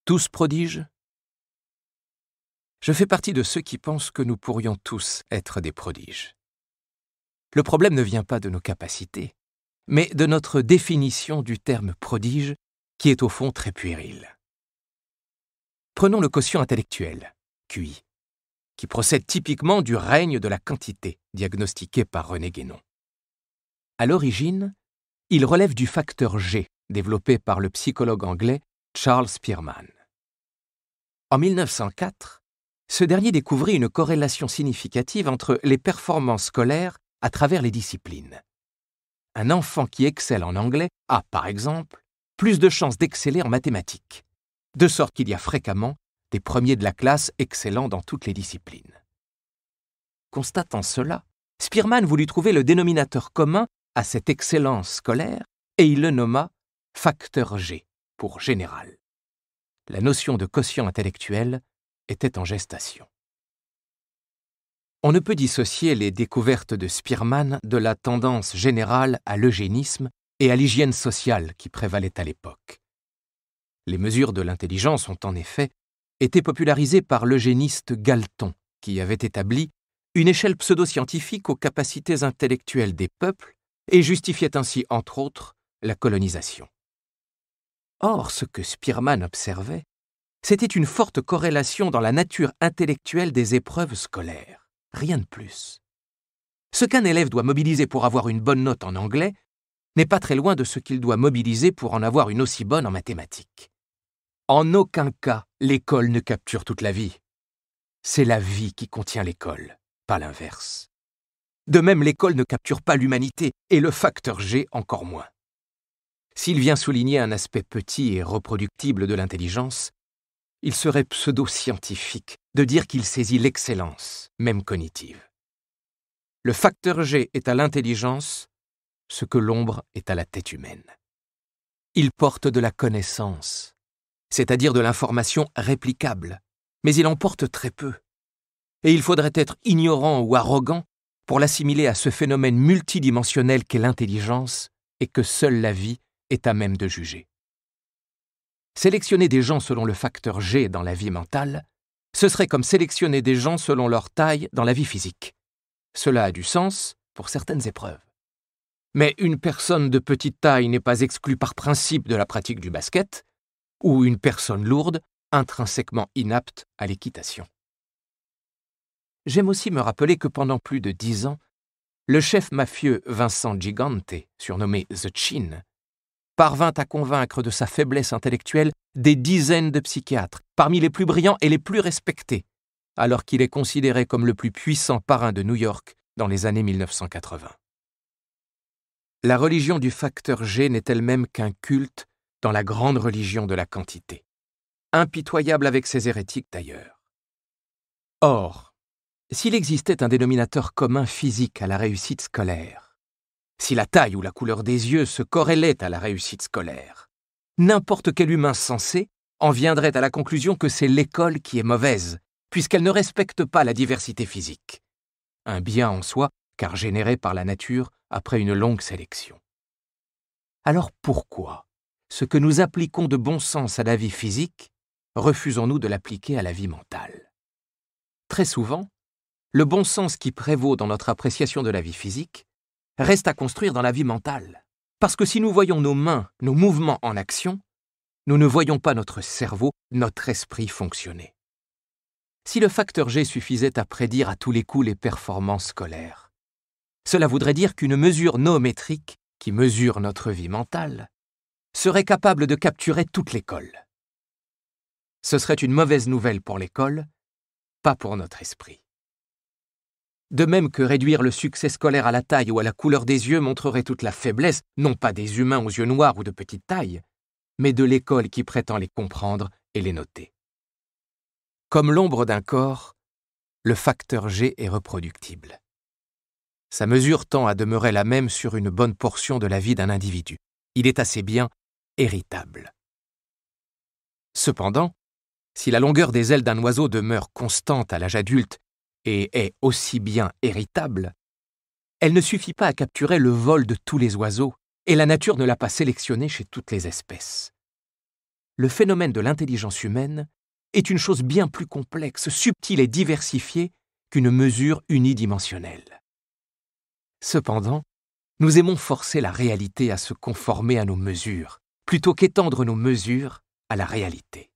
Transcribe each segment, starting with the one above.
tous prodiges? Je fais partie de ceux qui pensent que nous pourrions tous être des prodiges. Le problème ne vient pas de nos capacités, mais de notre définition du terme prodige, qui est au fond très puérile. Prenons le quotient intellectuel, QI, qui procède typiquement du règne de la quantité, diagnostiqué par René Guénon. À l'origine, il relève du facteur G, développé par le psychologue anglais Charles Spearman. En 1904, ce dernier découvrit une corrélation significative entre les performances scolaires à travers les disciplines. Un enfant qui excelle en anglais a, par exemple, plus de chances d'exceller en mathématiques, de sorte qu'il y a fréquemment des premiers de la classe excellant dans toutes les disciplines. Constatant cela, Spearman voulut trouver le dénominateur commun à cette excellence scolaire et il le nomma facteur G, pour général. La notion de quotient intellectuel était en gestation. On ne peut dissocier les découvertes de Spearman de la tendance générale à l'eugénisme et à l'hygiène sociale qui prévalait à l'époque. Les mesures de l'intelligence ont en effet été popularisées par l'eugéniste Galton, qui avait établi une échelle pseudo-scientifique aux capacités intellectuelles des peuples et justifiait ainsi, entre autres, la colonisation. Or, ce que Spearman observait, c'était une forte corrélation dans la nature intellectuelle des épreuves scolaires, rien de plus. Ce qu'un élève doit mobiliser pour avoir une bonne note en anglais n'est pas très loin de ce qu'il doit mobiliser pour en avoir une aussi bonne en mathématiques. En aucun cas, l'école ne capture toute la vie. C'est la vie qui contient l'école, pas l'inverse. De même, l'école ne capture pas l'humanité, et le facteur G encore moins. S'il vient souligner un aspect petit et reproductible de l'intelligence, il serait pseudo-scientifique de dire qu'il saisit l'excellence, même cognitive. Le facteur G est à l'intelligence ce que l'ombre est à la tête humaine. Il porte de la connaissance, c'est-à-dire de l'information réplicable, mais il en porte très peu. Et il faudrait être ignorant ou arrogant pour l'assimiler à ce phénomène multidimensionnel qu'est l'intelligence et que seule la vie est à même de juger. Sélectionner des gens selon le facteur G dans la vie mentale, ce serait comme sélectionner des gens selon leur taille dans la vie physique. Cela a du sens pour certaines épreuves. Mais une personne de petite taille n'est pas exclue par principe de la pratique du basket, ou une personne lourde, intrinsèquement inapte à l'équitation. J'aime aussi me rappeler que pendant plus de 10 ans, le chef mafieux Vincent Gigante, surnommé The Chin, parvint à convaincre de sa faiblesse intellectuelle des dizaines de psychiatres, parmi les plus brillants et les plus respectés, alors qu'il est considéré comme le plus puissant parrain de New York dans les années 1980. La religion du facteur G n'est elle-même qu'un culte dans la grande religion de la quantité, impitoyable avec ses hérétiques d'ailleurs. Or, s'il existait un dénominateur commun physique à la réussite scolaire, si la taille ou la couleur des yeux se corrélait à la réussite scolaire, n'importe quel humain sensé en viendrait à la conclusion que c'est l'école qui est mauvaise, puisqu'elle ne respecte pas la diversité physique. Un bien en soi, car généré par la nature après une longue sélection. Alors pourquoi, ce que nous appliquons de bon sens à la vie physique, refusons-nous de l'appliquer à la vie mentale? Très souvent, le bon sens qui prévaut dans notre appréciation de la vie physique reste à construire dans la vie mentale. Parce que si nous voyons nos mains, nos mouvements en action, nous ne voyons pas notre cerveau, notre esprit fonctionner. Si le facteur G suffisait à prédire à tous les coups les performances scolaires, cela voudrait dire qu'une mesure noométrique, qui mesure notre vie mentale, serait capable de capturer toute l'école. Ce serait une mauvaise nouvelle pour l'école, pas pour notre esprit. De même que réduire le succès scolaire à la taille ou à la couleur des yeux montrerait toute la faiblesse, non pas des humains aux yeux noirs ou de petite taille, mais de l'école qui prétend les comprendre et les noter. Comme l'ombre d'un corps, le facteur G est reproductible. Sa mesure tend à demeurer la même sur une bonne portion de la vie d'un individu. Il est assez bien héritable. Cependant, si la longueur des ailes d'un oiseau demeure constante à l'âge adulte et est aussi bien héritable, elle ne suffit pas à capturer le vol de tous les oiseaux, et la nature ne l'a pas sélectionné chez toutes les espèces. le phénomène de l'intelligence humaine est une chose bien plus complexe, subtile et diversifiée qu'une mesure unidimensionnelle. Cependant, nous aimons forcer la réalité à se conformer à nos mesures, plutôt qu'étendre nos mesures à la réalité.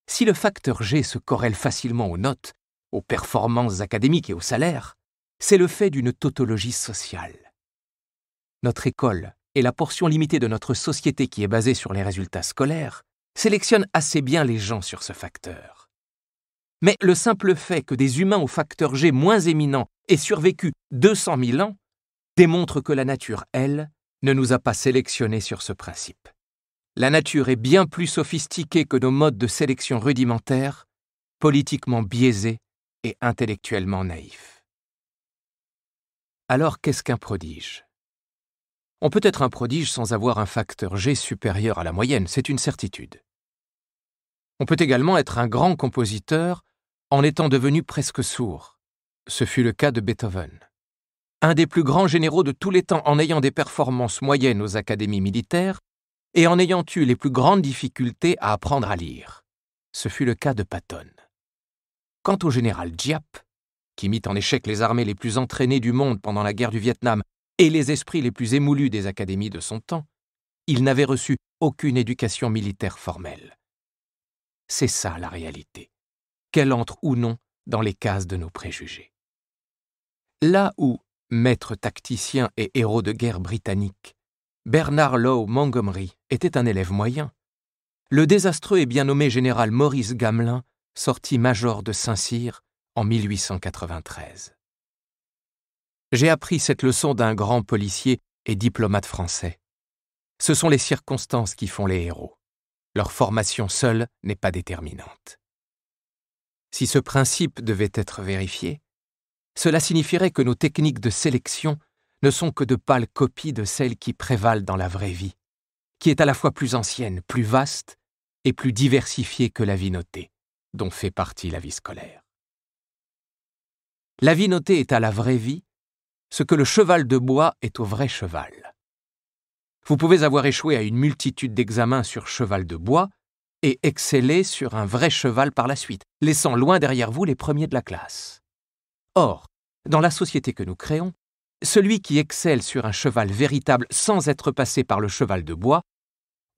Si le facteur G se corrèle facilement aux notes, aux performances académiques et aux salaires, c'est le fait d'une tautologie sociale. Notre école et la portion limitée de notre société qui est basée sur les résultats scolaires sélectionnent assez bien les gens sur ce facteur. Mais le simple fait que des humains au facteur G moins éminent aient survécu 200 000 ans démontre que la nature, elle, ne nous a pas sélectionnés sur ce principe. La nature est bien plus sophistiquée que nos modes de sélection rudimentaires, politiquement biaisés et intellectuellement naïfs. Alors qu'est-ce qu'un prodige ? On peut être un prodige sans avoir un facteur G supérieur à la moyenne, c'est une certitude. On peut également être un grand compositeur en étant devenu presque sourd. Ce fut le cas de Beethoven. Un des plus grands généraux de tous les temps en ayant des performances moyennes aux académies militaires et en ayant eu les plus grandes difficultés à apprendre à lire. Ce fut le cas de Patton. Quant au général Giap, qui mit en échec les armées les plus entraînées du monde pendant la guerre du Vietnam et les esprits les plus émoulus des académies de son temps, il n'avait reçu aucune éducation militaire formelle. C'est ça la réalité, qu'elle entre ou non dans les cases de nos préjugés. Là où, maître tacticien et héros de guerre britannique, Bernard Law Montgomery était un élève moyen, le désastreux et bien nommé général Maurice Gamelin sortit major de Saint-Cyr en 1893. J'ai appris cette leçon d'un grand policier et diplomate français. Ce sont les circonstances qui font les héros. Leur formation seule n'est pas déterminante. Si ce principe devait être vérifié, cela signifierait que nos techniques de sélection ne sont que de pâles copies de celles qui prévalent dans la vraie vie, qui est à la fois plus ancienne, plus vaste et plus diversifiée que la vie notée, dont fait partie la vie scolaire. La vie notée est à la vraie vie ce que le cheval de bois est au vrai cheval. Vous pouvez avoir échoué à une multitude d'examens sur cheval de bois et exceller sur un vrai cheval par la suite, laissant loin derrière vous les premiers de la classe. Or, dans la société que nous créons, celui qui excelle sur un cheval véritable sans être passé par le cheval de bois,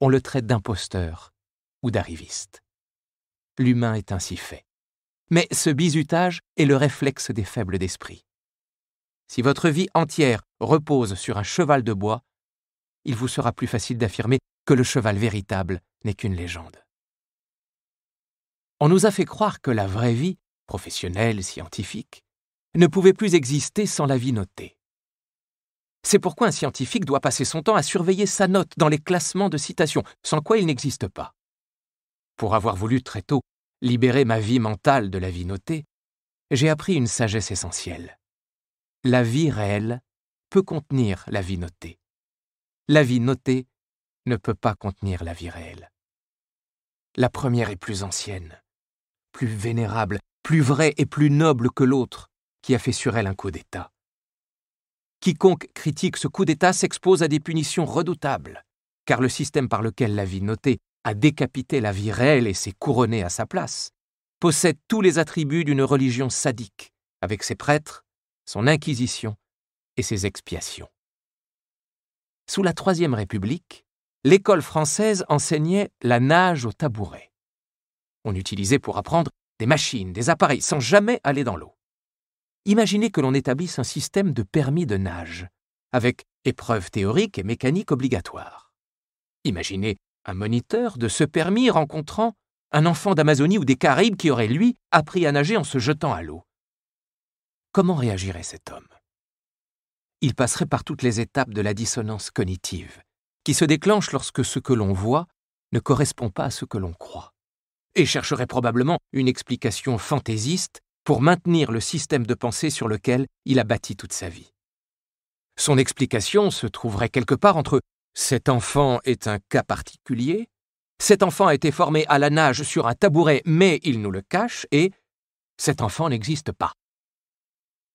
on le traite d'imposteur ou d'arriviste. L'humain est ainsi fait. Mais ce bizutage est le réflexe des faibles d'esprit. Si votre vie entière repose sur un cheval de bois, il vous sera plus facile d'affirmer que le cheval véritable n'est qu'une légende. On nous a fait croire que la vraie vie, professionnelle, scientifique, ne pouvait plus exister sans la vie notée. C'est pourquoi un scientifique doit passer son temps à surveiller sa note dans les classements de citations, sans quoi il n'existe pas. Pour avoir voulu très tôt libérer ma vie mentale de la vie notée, j'ai appris une sagesse essentielle. La vie réelle peut contenir la vie notée. La vie notée ne peut pas contenir la vie réelle. La première est plus ancienne, plus vénérable, plus vraie et plus noble que l'autre, qui a fait sur elle un coup d'État. Quiconque critique ce coup d'État s'expose à des punitions redoutables, car le système par lequel la vie notée a décapité la vie réelle et s'est couronné à sa place possède tous les attributs d'une religion sadique, avec ses prêtres, son inquisition et ses expiations. Sous la Troisième République, l'école française enseignait la nage au tabouret. On utilisait pour apprendre des machines, des appareils, sans jamais aller dans l'eau. Imaginez que l'on établisse un système de permis de nage, avec épreuves théoriques et mécaniques obligatoires. Imaginez un moniteur de ce permis rencontrant un enfant d'Amazonie ou des Caraïbes qui aurait, lui, appris à nager en se jetant à l'eau. Comment réagirait cet homme ? Il passerait par toutes les étapes de la dissonance cognitive, qui se déclenche lorsque ce que l'on voit ne correspond pas à ce que l'on croit, et chercherait probablement une explication fantaisiste pour maintenir le système de pensée sur lequel il a bâti toute sa vie. Son explication se trouverait quelque part entre « cet enfant est un cas particulier »,« cet enfant a été formé à la nage sur un tabouret mais il nous le cache » et « cet enfant n'existe pas ».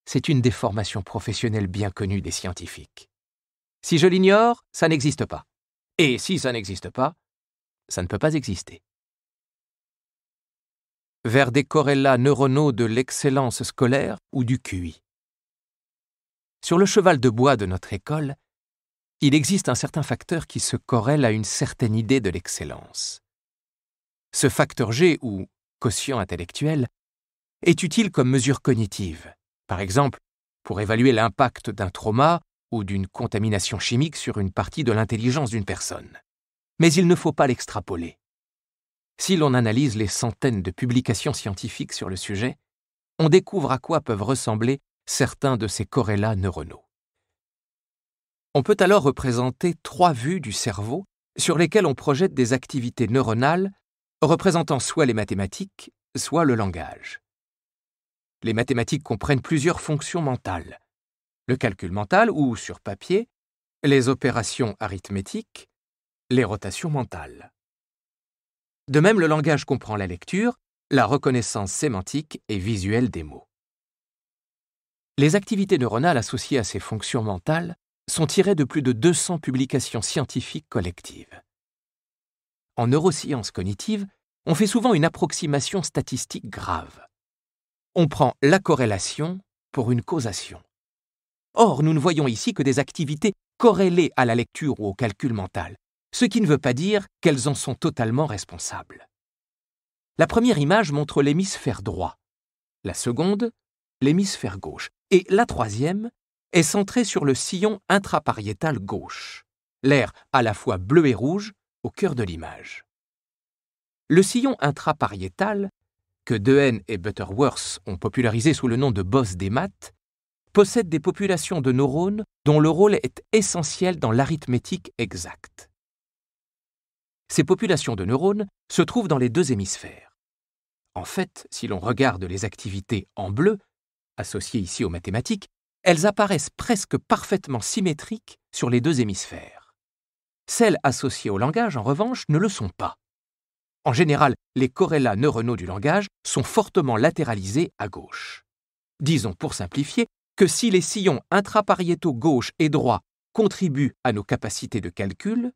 C'est une déformation professionnelle bien connue des scientifiques. Si je l'ignore, ça n'existe pas. Et si ça n'existe pas, ça ne peut pas exister. Vers des corrélats neuronaux de l'excellence scolaire ou du QI. Sur le cheval de bois de notre école, il existe un certain facteur qui se corrèle à une certaine idée de l'excellence. Ce facteur G, ou quotient intellectuel, est utile comme mesure cognitive, par exemple pour évaluer l'impact d'un trauma ou d'une contamination chimique sur une partie de l'intelligence d'une personne. Mais il ne faut pas l'extrapoler. Si l'on analyse les centaines de publications scientifiques sur le sujet, on découvre à quoi peuvent ressembler certains de ces corrélats neuronaux. On peut alors représenter 3 vues du cerveau sur lesquelles on projette des activités neuronales représentant soit les mathématiques, soit le langage. Les mathématiques comprennent plusieurs fonctions mentales. Le calcul mental ou, sur papier, les opérations arithmétiques, les rotations mentales. De même, le langage comprend la lecture, la reconnaissance sémantique et visuelle des mots. Les activités neuronales associées à ces fonctions mentales sont tirées de plus de 200 publications scientifiques collectives. En neurosciences cognitives, on fait souvent une approximation statistique grave. On prend la corrélation pour une causation. Or, nous ne voyons ici que des activités corrélées à la lecture ou au calcul mental, ce qui ne veut pas dire qu'elles en sont totalement responsables. La première image montre l'hémisphère droit, la seconde, l'hémisphère gauche, et la troisième est centrée sur le sillon intrapariétal gauche, l'aire à la fois bleu et rouge au cœur de l'image. Le sillon intrapariétal, que Dehaene et Butterworth ont popularisé sous le nom de bosse des maths, possède des populations de neurones dont le rôle est essentiel dans l'arithmétique exacte. Ces populations de neurones se trouvent dans les 2 hémisphères. En fait, si l'on regarde les activités en bleu, associées ici aux mathématiques, elles apparaissent presque parfaitement symétriques sur les 2 hémisphères. Celles associées au langage, en revanche, ne le sont pas. En général, les corrélats neuronaux du langage sont fortement latéralisés à gauche. Disons, pour simplifier, que si les sillons intrapariétaux gauche et droit contribuent à nos capacités de calcul,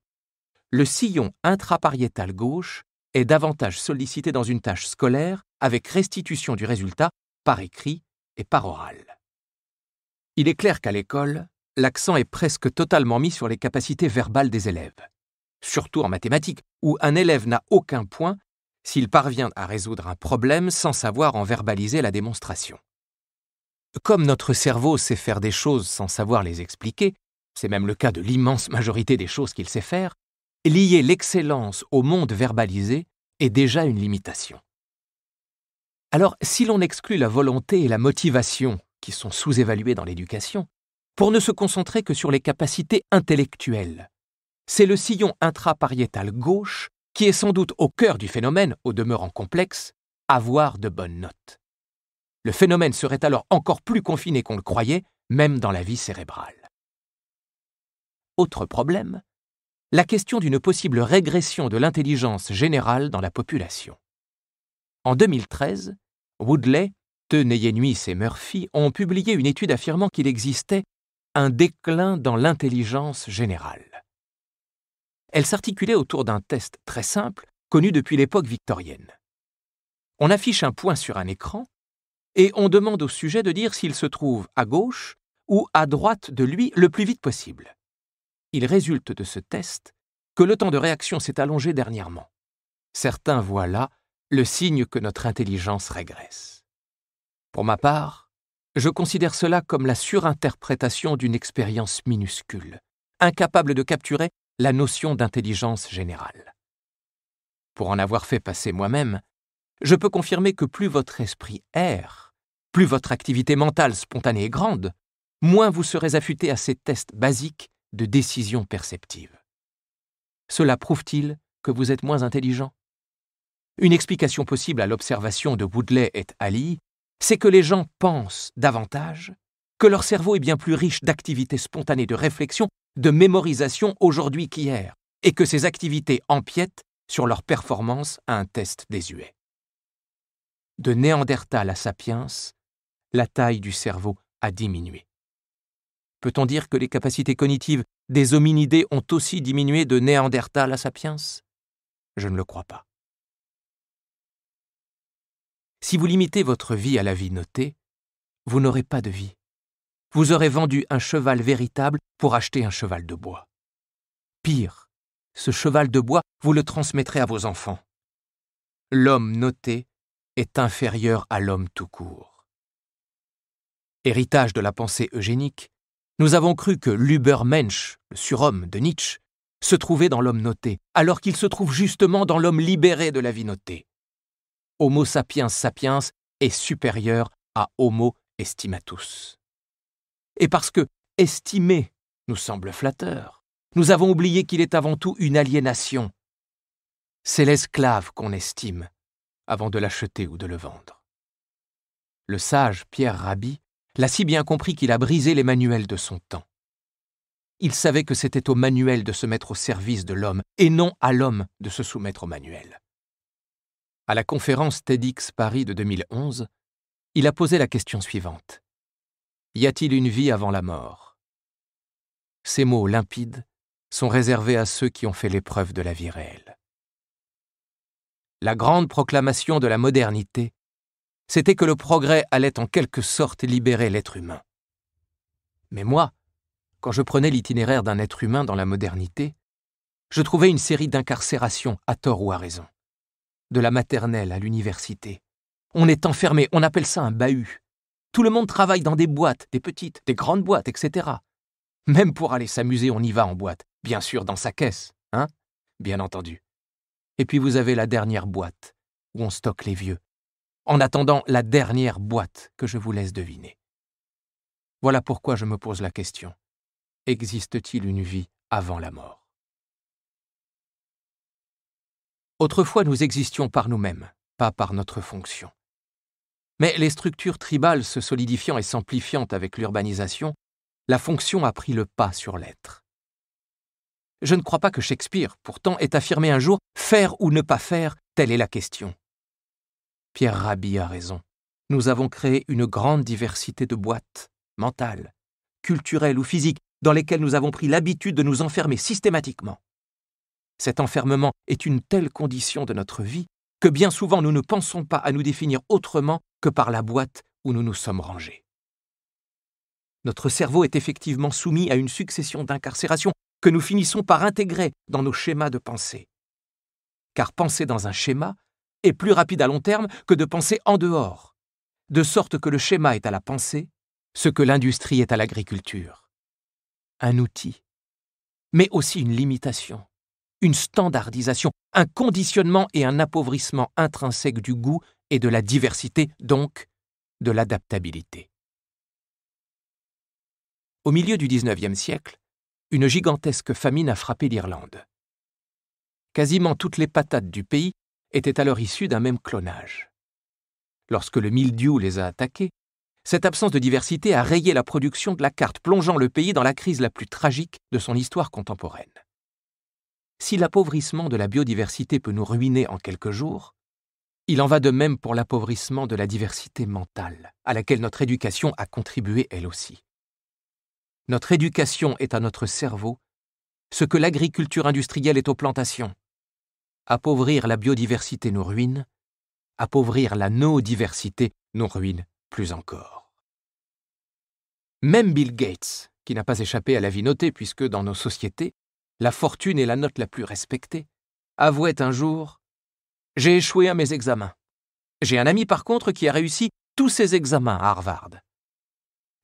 le sillon intrapariétal gauche est davantage sollicité dans une tâche scolaire avec restitution du résultat par écrit et par oral. Il est clair qu'à l'école, l'accent est presque totalement mis sur les capacités verbales des élèves, surtout en mathématiques, où un élève n'a aucun point s'il parvient à résoudre un problème sans savoir en verbaliser la démonstration. Comme notre cerveau sait faire des choses sans savoir les expliquer, c'est même le cas de l'immense majorité des choses qu'il sait faire, lier l'excellence au monde verbalisé est déjà une limitation. Alors, si l'on exclut la volonté et la motivation qui sont sous-évaluées dans l'éducation, pour ne se concentrer que sur les capacités intellectuelles, c'est le sillon intrapariétal gauche qui est sans doute au cœur du phénomène, au demeurant complexe, avoir de bonnes notes. Le phénomène serait alors encore plus confiné qu'on le croyait, même dans la vie cérébrale. Autre problème, la question d'une possible régression de l'intelligence générale dans la population. En 2013, Woodley, Teneyenuis et Murphy ont publié une étude affirmant qu'il existait un déclin dans l'intelligence générale. Elle s'articulait autour d'un test très simple, connu depuis l'époque victorienne. On affiche un point sur un écran et on demande au sujet de dire s'il se trouve à gauche ou à droite de lui le plus vite possible. Il résulte de ce test que le temps de réaction s'est allongé dernièrement. Certains voient là le signe que notre intelligence régresse. Pour ma part, je considère cela comme la surinterprétation d'une expérience minuscule, incapable de capturer la notion d'intelligence générale. Pour en avoir fait passer moi-même, je peux confirmer que plus votre esprit erre, plus votre activité mentale spontanée est grande, moins vous serez affûté à ces tests basiques de décision perceptive. Cela prouve-t-il que vous êtes moins intelligent ? Une explication possible à l'observation de Woodley et al., c'est que les gens pensent davantage, que leur cerveau est bien plus riche d'activités spontanées de réflexion, de mémorisation aujourd'hui qu'hier, et que ces activités empiètent sur leur performance à un test désuet. De Néandertal à Sapiens, la taille du cerveau a diminué. Peut-on dire que les capacités cognitives des hominidés ont aussi diminué de Néandertal à Sapiens ? Je ne le crois pas. Si vous limitez votre vie à la vie notée, vous n'aurez pas de vie. Vous aurez vendu un cheval véritable pour acheter un cheval de bois. Pire, ce cheval de bois, vous le transmettrez à vos enfants. L'homme noté est inférieur à l'homme tout court. Héritage de la pensée eugénique, nous avons cru que l'Übermensch, le surhomme de Nietzsche, se trouvait dans l'homme noté, alors qu'il se trouve justement dans l'homme libéré de la vie notée. Homo sapiens sapiens est supérieur à Homo estimatus. Et parce que estimer nous semble flatteur, nous avons oublié qu'il est avant tout une aliénation. C'est l'esclave qu'on estime avant de l'acheter ou de le vendre. Le sage Pierre Rabhi l'a si bien compris qu'il a brisé les manuels de son temps. Il savait que c'était au manuel de se mettre au service de l'homme et non à l'homme de se soumettre au manuel. À la conférence TEDx Paris de 2011, il a posé la question suivante. Y a-t-il une vie avant la mort ? Ces mots limpides sont réservés à ceux qui ont fait l'épreuve de la vie réelle. La grande proclamation de la modernité, c'était que le progrès allait en quelque sorte libérer l'être humain. Mais moi, quand je prenais l'itinéraire d'un être humain dans la modernité, je trouvais une série d'incarcérations, à tort ou à raison. De la maternelle à l'université. On est enfermé, on appelle ça un bahut. Tout le monde travaille dans des boîtes, des petites, des grandes boîtes, etc. Même pour aller s'amuser, on y va en boîte. Bien sûr, dans sa caisse, hein ? Bien entendu. Et puis vous avez la dernière boîte, où on stocke les vieux. En attendant la dernière boîte que je vous laisse deviner. Voilà pourquoi je me pose la question. Existe-t-il une vie avant la mort ? Autrefois, nous existions par nous-mêmes, pas par notre fonction. Mais les structures tribales se solidifiant et s'amplifiant avec l'urbanisation, la fonction a pris le pas sur l'être. Je ne crois pas que Shakespeare, pourtant, ait affirmé un jour « faire ou ne pas faire, telle est la question ». Pierre Rabhi a raison. Nous avons créé une grande diversité de boîtes, mentales, culturelles ou physiques, dans lesquelles nous avons pris l'habitude de nous enfermer systématiquement. Cet enfermement est une telle condition de notre vie que bien souvent nous ne pensons pas à nous définir autrement que par la boîte où nous nous sommes rangés. Notre cerveau est effectivement soumis à une succession d'incarcérations que nous finissons par intégrer dans nos schémas de pensée. Car penser dans un schéma est plus rapide à long terme que de penser en dehors, de sorte que le schéma est à la pensée ce que l'industrie est à l'agriculture. Un outil, mais aussi une limitation, une standardisation, un conditionnement et un appauvrissement intrinsèque du goût et de la diversité, donc de l'adaptabilité. Au milieu du XIXe siècle, une gigantesque famine a frappé l'Irlande. Quasiment toutes les patates du pays étaient alors issues d'un même clonage. Lorsque le mildiou les a attaquées, cette absence de diversité a rayé la production de la carte, plongeant le pays dans la crise la plus tragique de son histoire contemporaine. Si l'appauvrissement de la biodiversité peut nous ruiner en quelques jours, il en va de même pour l'appauvrissement de la diversité mentale, à laquelle notre éducation a contribué elle aussi. Notre éducation est à notre cerveau ce que l'agriculture industrielle est aux plantations. Appauvrir la biodiversité nous ruine, appauvrir la no-diversité nous ruine plus encore. Même Bill Gates, qui n'a pas échappé à la vie notée puisque dans nos sociétés, la fortune est la note la plus respectée, avouait un jour « J'ai échoué à mes examens. J'ai un ami par contre qui a réussi tous ses examens à Harvard.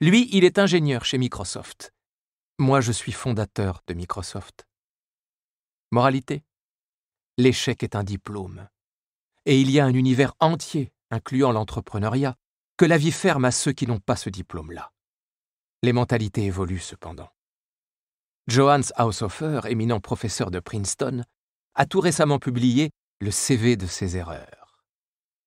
Lui, il est ingénieur chez Microsoft. Moi, je suis fondateur de Microsoft. » Moralité : l'échec est un diplôme. Et il y a un univers entier, incluant l'entrepreneuriat, que la vie ferme à ceux qui n'ont pas ce diplôme-là. Les mentalités évoluent cependant. Johannes Haushofer, éminent professeur de Princeton, a tout récemment publié le CV de ses erreurs.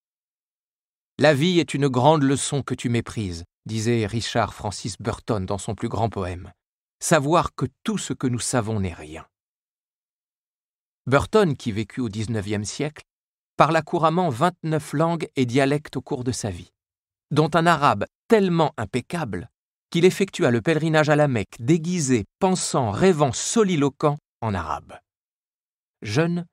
« La vie est une grande leçon que tu méprises », disait Richard Francis Burton dans son plus grand poème. « Savoir que tout ce que nous savons n'est rien. » Burton, qui vécut au XIXe siècle, parla couramment 29 langues et dialectes au cours de sa vie, dont un arabe tellement impeccable qu'il effectua le pèlerinage à la Mecque déguisé, pensant, rêvant, soliloquent en arabe. Jeune,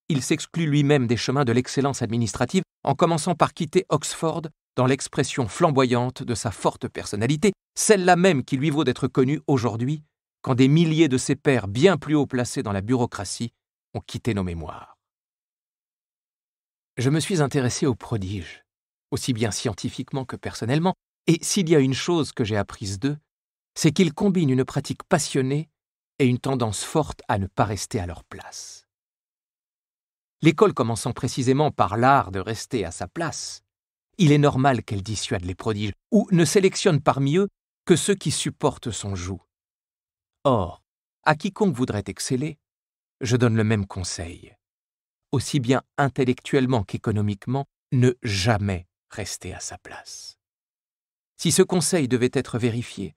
il s'exclut lui-même des chemins de l'excellence administrative en commençant par quitter Oxford dans l'expression flamboyante de sa forte personnalité, celle-là même qui lui vaut d'être connue aujourd'hui, quand des milliers de ses pairs bien plus haut placés dans la bureaucratie ont quitté nos mémoires. Je me suis intéressé aux prodiges, aussi bien scientifiquement que personnellement, et s'il y a une chose que j'ai apprise d'eux, c'est qu'ils combinent une pratique passionnée et une tendance forte à ne pas rester à leur place. L'école commençant précisément par l'art de rester à sa place, il est normal qu'elle dissuade les prodiges, ou ne sélectionne parmi eux que ceux qui supportent son joug. Or, à quiconque voudrait exceller, je donne le même conseil. Aussi bien intellectuellement qu'économiquement, ne jamais rester à sa place. Si ce conseil devait être vérifié,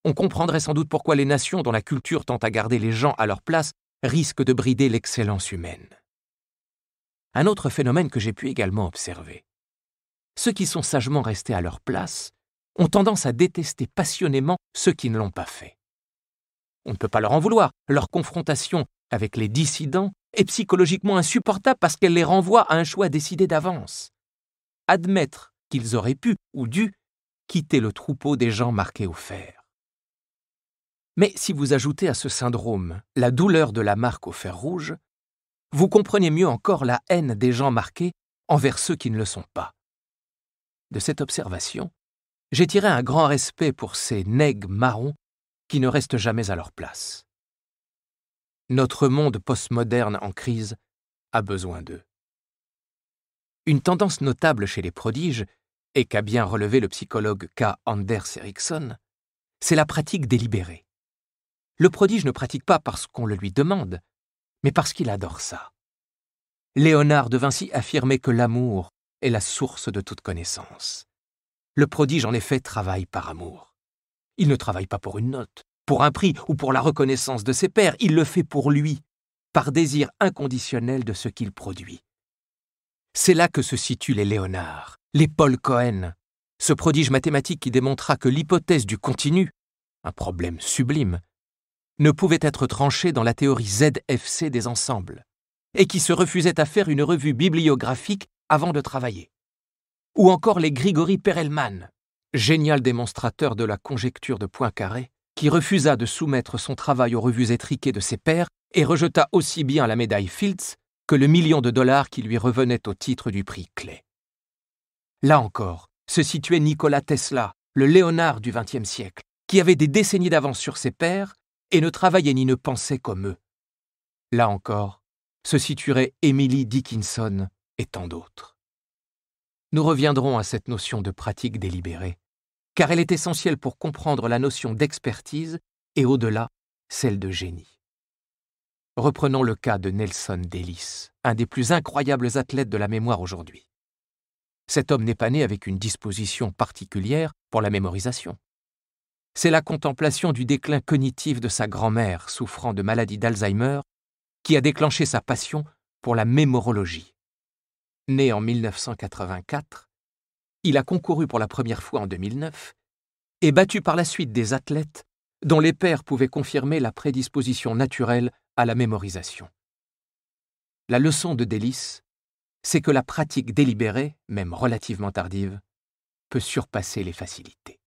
on comprendrait sans doute pourquoi les nations dont la culture tend à garder les gens à leur place risquent de brider l'excellence humaine. Un autre phénomène que j'ai pu également observer. Ceux qui sont sagement restés à leur place ont tendance à détester passionnément ceux qui ne l'ont pas fait. On ne peut pas leur en vouloir, leur confrontation avec les dissidents est psychologiquement insupportable parce qu'elle les renvoie à un choix décidé d'avance. Admettre qu'ils auraient pu ou dû quitter le troupeau des gens marqués au fer. Mais si vous ajoutez à ce syndrome la douleur de la marque au fer rouge, vous comprenez mieux encore la haine des gens marqués envers ceux qui ne le sont pas. De cette observation, j'ai tiré un grand respect pour ces nègres marrons qui ne restent jamais à leur place. Notre monde postmoderne en crise a besoin d'eux. Une tendance notable chez les prodiges, et qu'a bien relevé le psychologue K. Anders Ericsson, c'est la pratique délibérée. Le prodige ne pratique pas parce qu'on le lui demande, mais parce qu'il adore ça. Léonard de Vinci affirmait que l'amour est la source de toute connaissance. Le prodige, en effet, travaille par amour. Il ne travaille pas pour une note, pour un prix ou pour la reconnaissance de ses pairs, il le fait pour lui, par désir inconditionnel de ce qu'il produit. C'est là que se situent les Léonard, les Paul Cohen, ce prodige mathématique qui démontra que l'hypothèse du continu, un problème sublime, ne pouvait être tranchée dans la théorie ZFC des ensembles, et qui se refusait à faire une revue bibliographique avant de travailler. Ou encore les Grigori Perelman, génial démonstrateur de la conjecture de Poincaré, qui refusa de soumettre son travail aux revues étriquées de ses pairs et rejeta aussi bien la médaille Fields que le million de dollars qui lui revenait au titre du prix Clay. Là encore, se situait Nikola Tesla, le Léonard du XXe siècle, qui avait des décennies d'avance sur ses pairs et ne travaillait ni ne pensait comme eux. Là encore, se situerait Emily Dickinson et tant d'autres. Nous reviendrons à cette notion de pratique délibérée, car elle est essentielle pour comprendre la notion d'expertise et au-delà, celle de génie. Reprenons le cas de Nelson Davis, un des plus incroyables athlètes de la mémoire aujourd'hui. Cet homme n'est pas né avec une disposition particulière pour la mémorisation. C'est la contemplation du déclin cognitif de sa grand-mère souffrant de maladie d'Alzheimer qui a déclenché sa passion pour la mémorologie. Né en 1984, il a concouru pour la première fois en 2009 et battu par la suite des athlètes dont les pairs pouvaient confirmer la prédisposition naturelle à la mémorisation. La leçon de Davis, c'est que la pratique délibérée, même relativement tardive, peut surpasser les facilités.